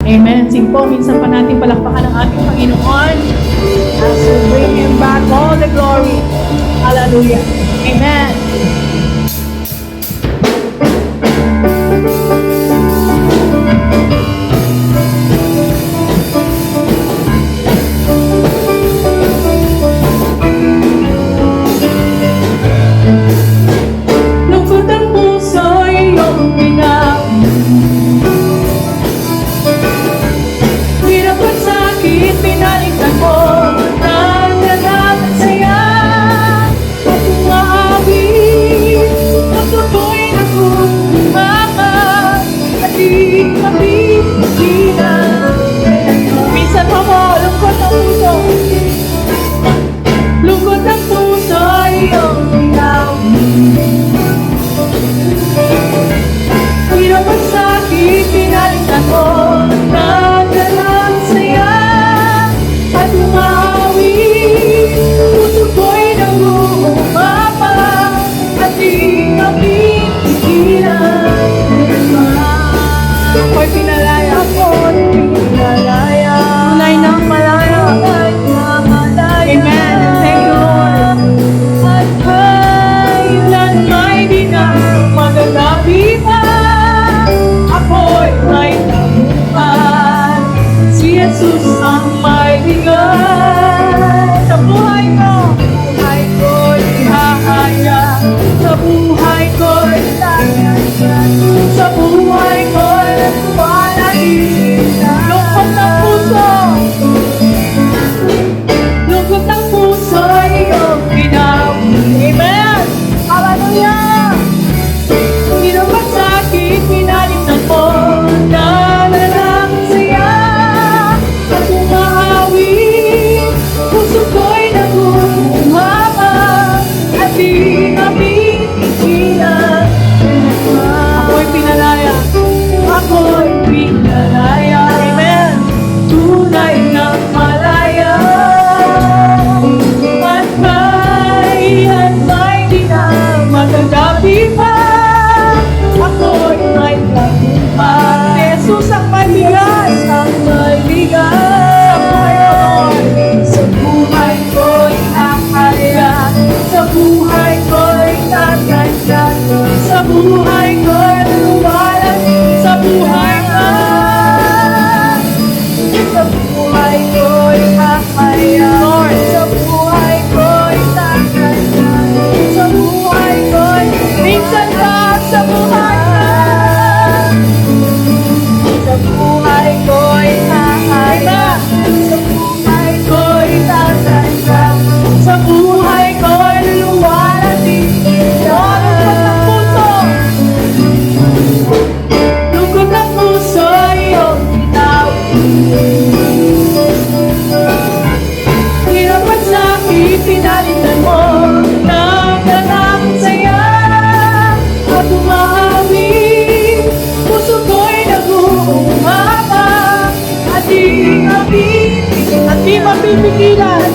Amen. Sing po, minsan pa natin palakpakan ang ating Panginoon as we bring Him back all the glory. Hallelujah. Amen. Lungkot ang puso iyong ginamit. Hirap at sakit, pinaligtan mo. Nagdadaan at saya at umaawit. Pagtutoy na kumama at di kami sila. Minsan pa mo, lungkot ang puso. Lungkot ang puso iyong ginamit. Hirap at sakit, pinaligtan mo. Nagdalang saya at umaawit. Puso ko'y nag-uumapa at di kami tigilan. Ako'y pinalaya, ako'y pinalaya. Tunay ng malaya, tunay ng malaya. Amen. Thank you, Lord. At kailan may di na magagabi pa, ako'y may tagumpay. Si Jesus ang may bigay. Sa buhay ko, buhay ko'y ihahaya. Sa buhay ko'y tatayan. Sa buhay ko'y nagpapalagin. Lungkot ng puso, lungkot ng puso iyong ginamit. Amen. Hallelujah. Hirap at sakit, pinaligtan mo. Nalalang saya at umaawit. Puso ko'y nag-uumapa at di kami tigilan. Ako'y pinalaya, ako'y pinalaya. Amen. Tunay ng malaya. At kailan may di na magagabi pa, ako'y may tagumpay. Jesus ang may bigay, ang may bigay. Sa buhay ko'y akaya, sa buhay ko'y tatagyan, sa buhay ko'y lumalan, sa buhay ko. Sa buhay ko'y akaya, sa buhay ko'y tatagyan, sa buhay ko'y minsan ka sa buhay ko. Sa buhay ko'y akaya, sa buhay ko'y tatagyan, sa buhay ko'y luluwalan din. Lungkot ang puso iyong ginawin. Hirap at sakit, pinalitan mo. Nagdalang saya at umaawit. Puso ko'y nag-uumapa at di mapipigilan. At di mapipigilan.